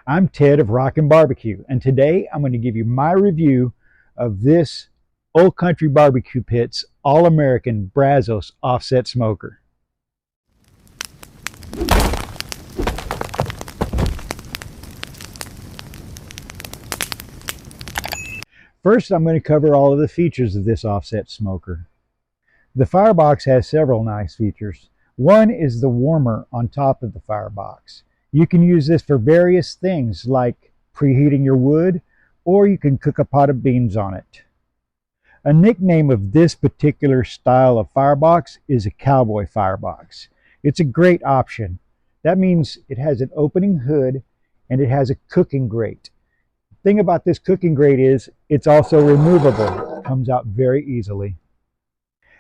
I'm Ted of Rockin' Barbecue, and today I'm going to give you my review of this Old Country Barbecue Pit's All-American Brazos Offset Smoker. First, I'm going to cover all of the features of this offset smoker. The Firebox has several nice features. One is the warmer on top of the Firebox. You can use this for various things like preheating your wood, or you can cook a pot of beans on it. A nickname of this particular style of Firebox is a cowboy firebox. It's a great option. That means it has an opening hood and it has a cooking grate. The thing about this cooking grate is it's also removable. It comes out very easily.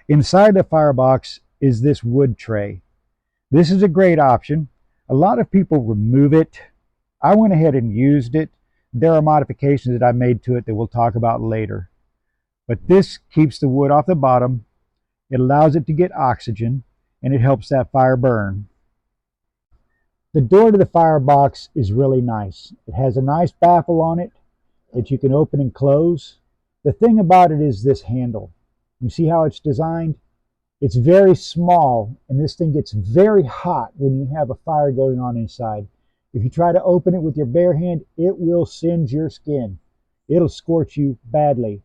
Inside the Firebox is this wood tray. This is a great option. A lot of people remove it. I went ahead and used it. There are modifications that I made to it that we'll talk about later. But this keeps the wood off the bottom. It allows it to get oxygen, and it helps that fire burn. The door to the Firebox is really nice. It has a nice baffle on it that you can open and close. The thing about it is this handle. You see how it's designed? It's very small, and this thing gets very hot when you have a fire going on inside. If you try to open it with your bare hand, it will singe your skin. It'll scorch you badly.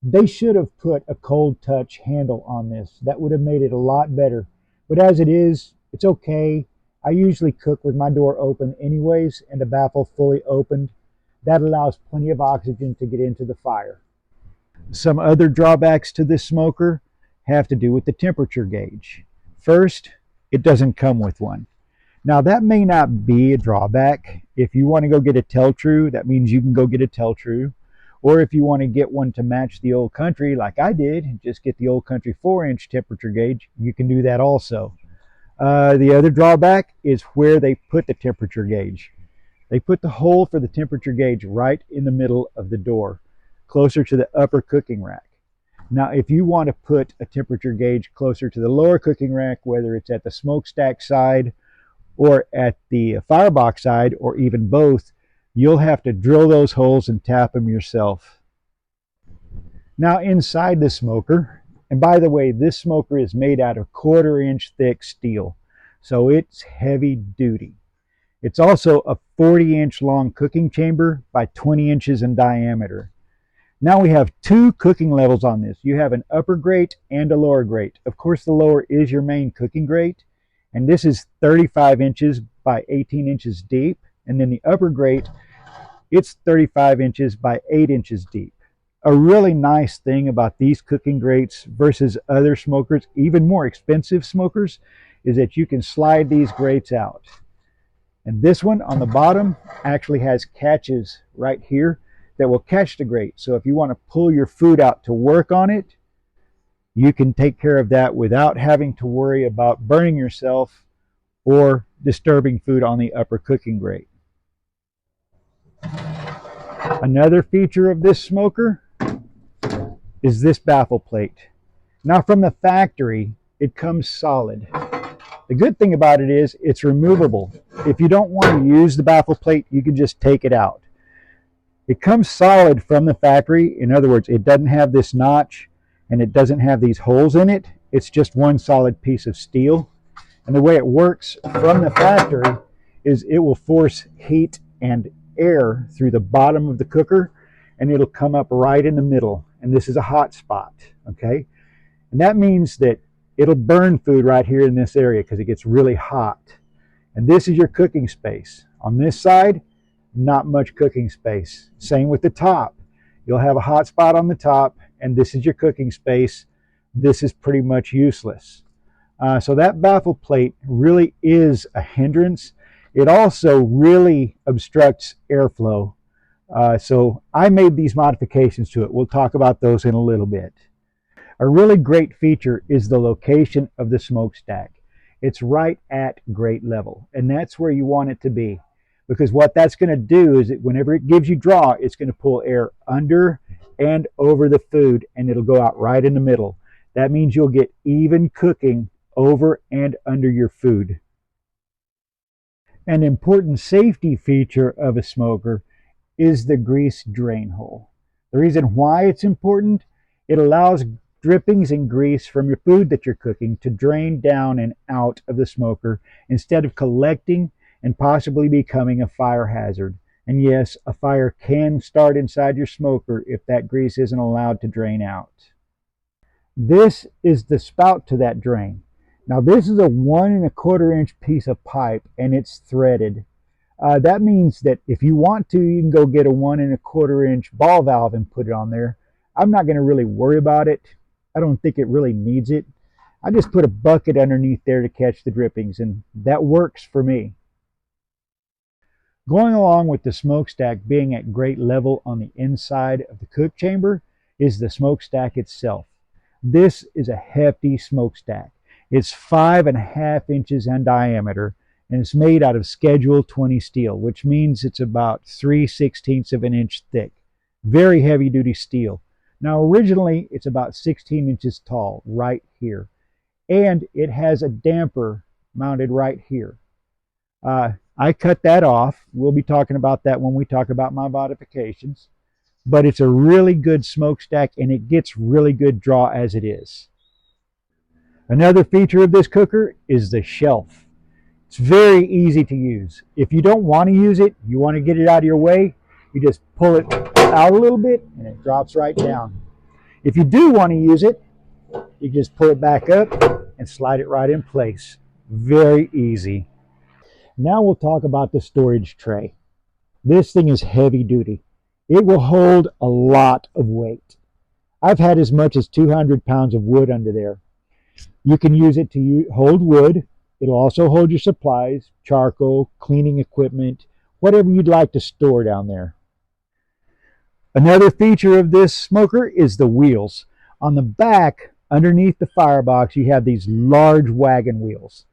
They should have put a cold touch handle on this. That would have made it a lot better. But as it is, it's okay. I usually cook with my door open anyways, and the baffle fully opened. That allows plenty of oxygen to get into the fire. Some other drawbacks to this smoker have to do with the temperature gauge. First, it doesn't come with one. Now that may not be a drawback. If you want to go get a tell-true, that means you can go get a tell-true. Or if you want to get one to match the Old Country like I did, just get the Old Country 4-inch temperature gauge, you can do that also. The other drawback is where they put the temperature gauge. They put the hole for the temperature gauge right in the middle of the door, closer to the upper cooking rack. Now, if you want to put a temperature gauge closer to the lower cooking rack, whether it's at the smokestack side or at the firebox side, or even both, you'll have to drill those holes and tap them yourself. Now, inside the smoker, and by the way, this smoker is made out of 1/4-inch thick steel, so it's heavy duty. It's also a 40-inch long cooking chamber by 20 inches in diameter. Now we have two cooking levels on this. You have an upper grate and a lower grate. Of course, the lower is your main cooking grate, and this is 35 inches by 18 inches deep. And then the upper grate, it's 35 inches by 8 inches deep. A really nice thing about these cooking grates versus other smokers, even more expensive smokers, is that you can slide these grates out. And this one on the bottom actually has catches right here that will catch the grate. So if you want to pull your food out to work on it, you can take care of that without having to worry about burning yourself or disturbing food on the upper cooking grate. Another feature of this smoker is this baffle plate. Now from the factory, it comes solid. The good thing about it is it's removable. If you don't want to use the baffle plate, you can just take it out. It comes solid from the factory. In other words, it doesn't have this notch and it doesn't have these holes in it. It's just one solid piece of steel. And the way it works from the factory is it will force heat and air through the bottom of the cooker, and it'll come up right in the middle. And this is a hot spot, okay? And that means that it'll burn food right here in this area because it gets really hot. And this is your cooking space. On this side, not much cooking space. Same with the top. You'll have a hot spot on the top, and this is your cooking space. This is pretty much useless. So that baffle plate really is a hindrance. It also really obstructs airflow. So I made these modifications to it. We'll talk about those in a little bit. A really great feature is the location of the smokestack. It's right at grate level, and that's where you want it to be. Because what that's going to do is that whenever it gives you draw, it's going to pull air under and over the food, and it'll go out right in the middle. That means you'll get even cooking over and under your food. An important safety feature of a smoker is the grease drain hole. The reason why it's important, it allows drippings and grease from your food that you're cooking to drain down and out of the smoker instead of collecting and possibly becoming a fire hazard. And yes, a fire can start inside your smoker if that grease isn't allowed to drain out. This is the spout to that drain. Now this is a 1¼ inch piece of pipe and it's threaded. That means that if you want to, you can go get a 1¼ inch ball valve and put it on there. I'm not going to really worry about it. I don't think it really needs it. I just put a bucket underneath there to catch the drippings, and that works for me. Going along with the smokestack being at great level on the inside of the cook chamber is the smokestack itself. This is a hefty smokestack. It's 5½ inches in diameter, and it's made out of Schedule 20 steel, which means it's about 3/16 of an inch thick. Very heavy duty steel. Now originally it's about 16 inches tall right here, and it has a damper mounted right here. I cut that off. We'll be talking about that when we talk about my modifications, but it's a really good smokestack and it gets really good draw as it is. Another feature of this cooker is the shelf. It's very easy to use. If you don't want to use it, you want to get it out of your way, you just pull it out a little bit and it drops right down. If you do want to use it, you just pull it back up and slide it right in place. Very easy. Now we'll talk about the storage tray. This thing is heavy duty. It will hold a lot of weight. I've had as much as 200 pounds of wood under there. You can use it to hold wood. It'll also hold your supplies, charcoal, cleaning equipment, whatever you'd like to store down there. Another feature of this smoker is the wheels. On the back, underneath the firebox, you have these large wagon wheels.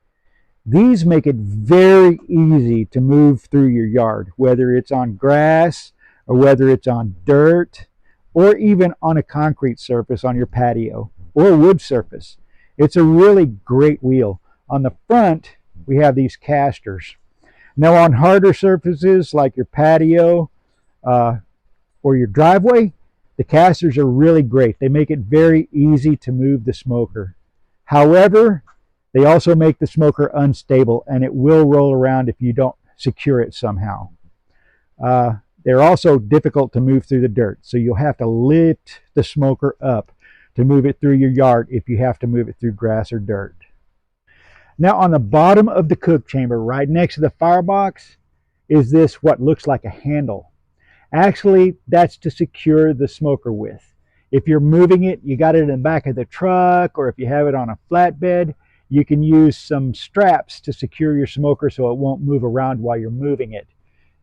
These make it very easy to move through your yard, whether it's on grass or whether it's on dirt or even on a concrete surface on your patio or a wood surface. It's a really great wheel. On the front, we have these casters. Now on harder surfaces like your patio or your driveway, the casters are really great. They make it very easy to move the smoker. However, they also make the smoker unstable and it will roll around if you don't secure it somehow. They're also difficult to move through the dirt, so you'll have to lift the smoker up to move it through your yard if you have to move it through grass or dirt. Now on the bottom of the cook chamber, right next to the firebox, is this what looks like a handle. Actually, that's to secure the smoker with. If you're moving it, you got it in the back of the truck, or if you have it on a flatbed, you can use some straps to secure your smoker so it won't move around while you're moving it.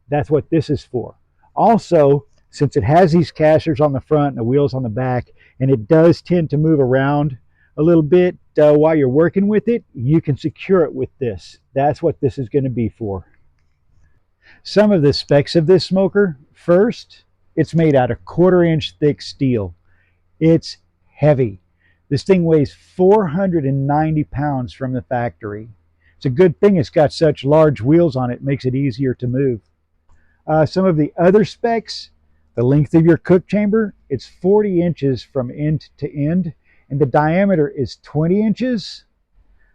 That's what this is for. Also, since it has these casters on the front and the wheels on the back, and it does tend to move around a little bit while you're working with it, you can secure it with this. That's what this is going to be for. Some of the specs of this smoker. First, it's made out of 1/4 inch thick steel. It's heavy. This thing weighs 490 pounds from the factory. It's a good thing it's got such large wheels on it. It makes it easier to move. Some of the other specs, the length of your cook chamber, it's 40 inches from end to end, and the diameter is 20 inches.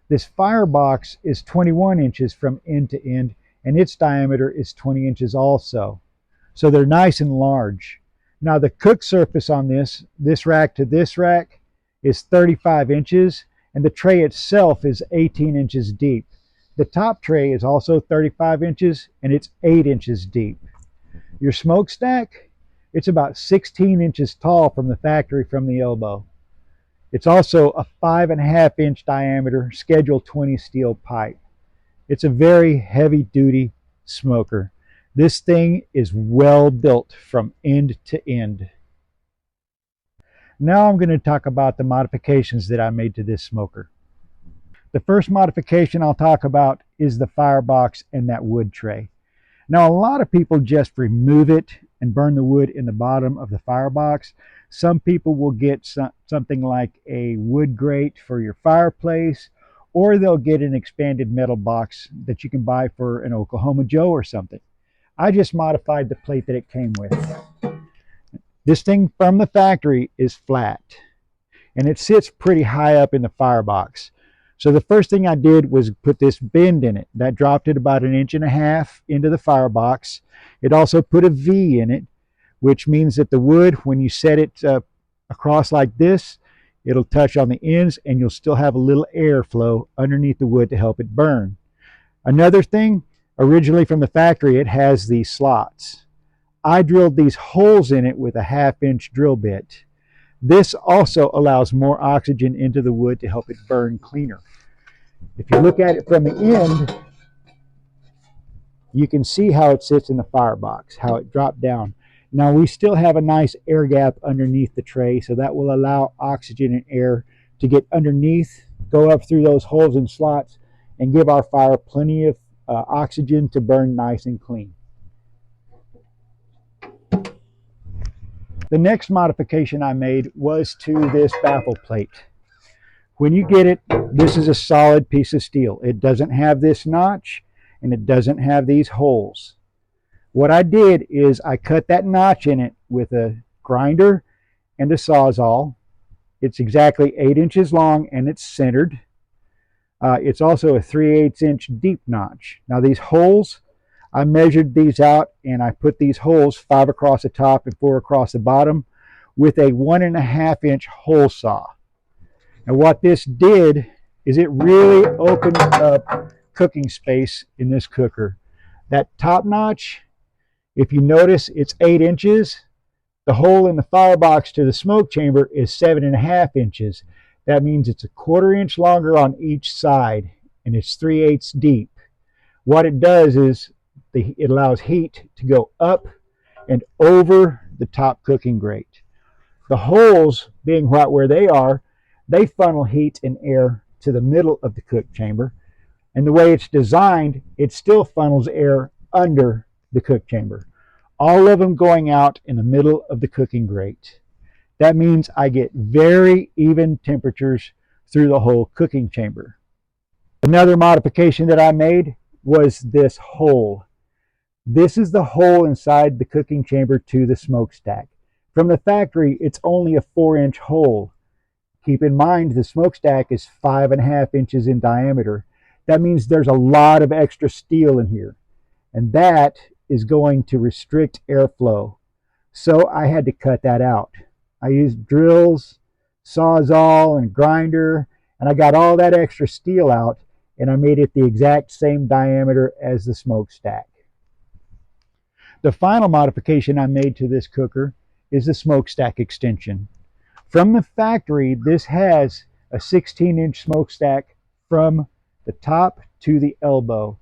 This firebox is 21 inches from end to end, and its diameter is 20 inches also. So they're nice and large. Now the cook surface on this rack to this rack, is 35 inches, and the tray itself is 18 inches deep. The top tray is also 35 inches, and it's 8 inches deep. Your smokestack, it's about 16 inches tall from the factory from the elbow. It's also a 5½ inch diameter Schedule 20 steel pipe. It's a very heavy duty smoker. This thing is well built from end to end. Now I'm going to talk about the modifications that I made to this smoker. The first modification I'll talk about is the firebox and that wood tray. Now a lot of people just remove it and burn the wood in the bottom of the firebox. Some people will get something like a wood grate for your fireplace, or they'll get an expanded metal box that you can buy for an Oklahoma Joe or something. I just modified the plate that it came with. This thing from the factory is flat, and it sits pretty high up in the firebox. So the first thing I did was put this bend in it. That dropped it about 1.5 inches into the firebox. It also put a V in it, which means that the wood, when you set it across like this, it'll touch on the ends and you'll still have a little airflow underneath the wood to help it burn. Another thing, originally from the factory, it has these slots. I drilled these holes in it with a 1/2 inch drill bit. This also allows more oxygen into the wood to help it burn cleaner. If you look at it from the end, you can see how it sits in the firebox, how it dropped down. Now we still have a nice air gap underneath the tray, so that will allow oxygen and air to get underneath, go up through those holes and slots, and give our fire plenty of oxygen to burn nice and clean. The next modification I made was to this baffle plate. When you get it, this is a solid piece of steel. It doesn't have this notch and it doesn't have these holes. What I did is I cut that notch in it with a grinder and a Sawzall. It's exactly 8 inches long and it's centered. It's also a 3/8 inch deep notch. Now these holes, I measured these out and I put these holes 5 across the top and 4 across the bottom with a 1.5 inch hole saw. And what this did is it really opened up cooking space in this cooker. That top notch, if you notice, it's 8 inches. The hole in the firebox to the smoke chamber is 7.5 inches. That means it's a 1/4 inch longer on each side and it's 3/8 deep. What it does is it allows heat to go up and over the top cooking grate. The holes, being right where they are, they funnel heat and air to the middle of the cook chamber. And the way it's designed, it still funnels air under the cook chamber. All of them going out in the middle of the cooking grate. That means I get very even temperatures through the whole cooking chamber. Another modification that I made was this hole. This is the hole inside the cooking chamber to the smokestack. From the factory, it's only a 4-inch hole. Keep in mind the smokestack is 5.5 inches in diameter. That means there's a lot of extra steel in here, and that is going to restrict airflow. So I had to cut that out. I used drills, Sawzall, and grinder, and I got all that extra steel out, and I made it the exact same diameter as the smokestack. The final modification I made to this cooker is the smokestack extension. From the factory, this has a 16-inch smokestack from the top to the elbow.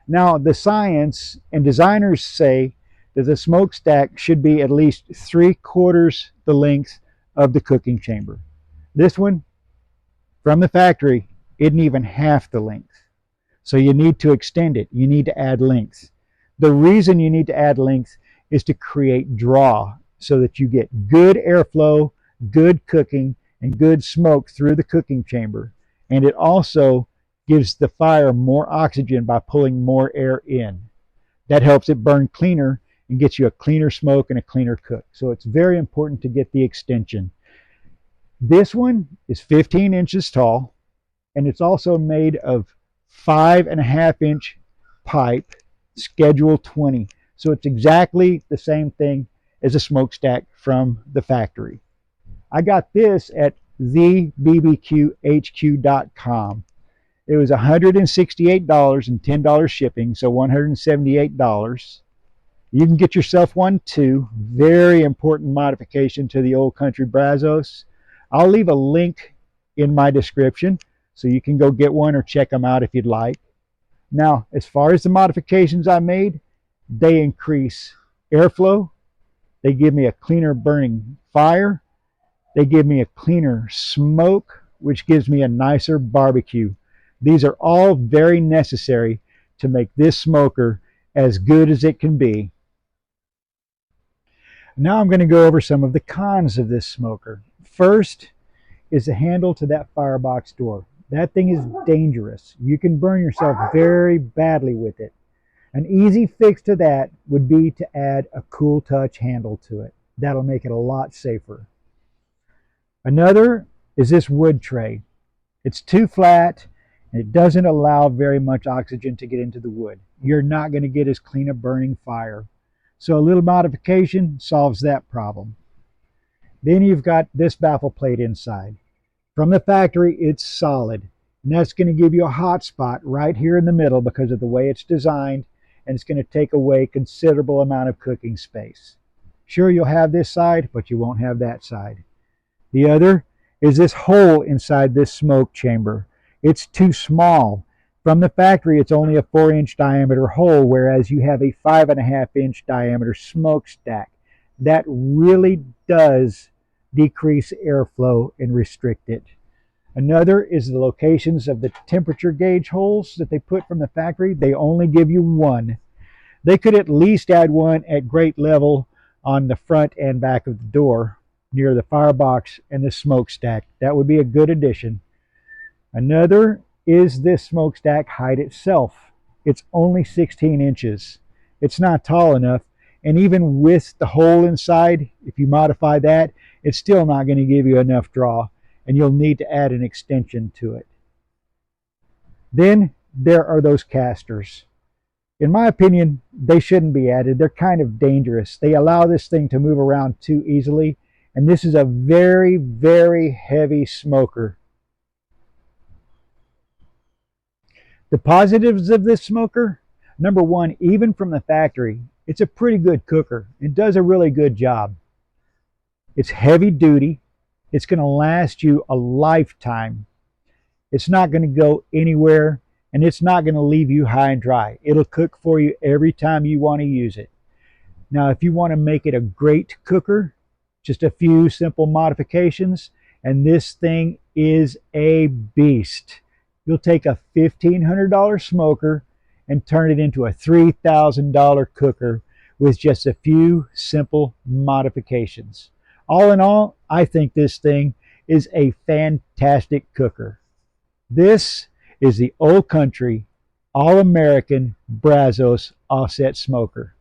Now, the science and designers say that the smokestack should be at least 3/4 the length of the cooking chamber. This one, from the factory, isn't even half the length. So you need to extend it. You need to add length. The reason you need to add length is to create draw so that you get good airflow, good cooking, and good smoke through the cooking chamber. And it also gives the fire more oxygen by pulling more air in. That helps it burn cleaner and gets you a cleaner smoke and a cleaner cook. So it's very important to get the extension. This one is 15 inches tall, and it's also made of 5.5 inch pipe, schedule 20. So it's exactly the same thing as a smokestack from the factory. I got this at thebbqhq.com. It was $168 and $10 shipping, so $178. You can get yourself one too. Very important modification to the Old Country Brazos. I'll leave a link in my description so you can go get one or check them out if you'd like. Now, as far as the modifications I made, they increase airflow. They give me a cleaner burning fire. They give me a cleaner smoke, which gives me a nicer barbecue. These are all very necessary to make this smoker as good as it can be. Now I'm going to go over some of the cons of this smoker. First is the handle to that firebox door. That thing is dangerous. You can burn yourself very badly with it. An easy fix to that would be to add a cool touch handle to it. That'll make it a lot safer. Another is this wood tray. It's too flat and it doesn't allow very much oxygen to get into the wood. You're not going to get as clean a burning fire. So a little modification solves that problem. Then you've got this baffle plate inside. From the factory, it's solid. And that's going to give you a hot spot right here in the middle because of the way it's designed, and it's going to take away considerable amount of cooking space. Sure, you'll have this side, but you won't have that side. The other is this hole inside this smoke chamber. It's too small. From the factory, it's only a 4-inch diameter hole, whereas you have a 5.5-inch diameter smokestack. That really does decrease airflow and restrict it. Another is the locations of the temperature gauge holes that they put from the factory. They only give you one. They could at least add one at grate level on the front and back of the door near the firebox and the smokestack. That would be a good addition. Another is this smokestack height itself. It's only 16 inches. It's not tall enough, and even with the hole inside, if you modify that, it's still not going to give you enough draw, and you'll need to add an extension to it. Then there are those casters. In my opinion, they shouldn't be added. They're kind of dangerous. They allow this thing to move around too easily, and this is a very, very heavy smoker. The positives of this smoker: number one, even from the factory, it's a pretty good cooker. It does a really good job. It's heavy duty. It's going to last you a lifetime. It's not going to go anywhere, and it's not going to leave you high and dry. It'll cook for you every time you want to use it. Now, if you want to make it a great cooker, just a few simple modifications, and this thing is a beast. You'll take a $1,500 smoker and turn it into a $3,000 cooker with just a few simple modifications. All in all, I think this thing is a fantastic cooker. This is the Old Country All-American Brazos Offset Smoker.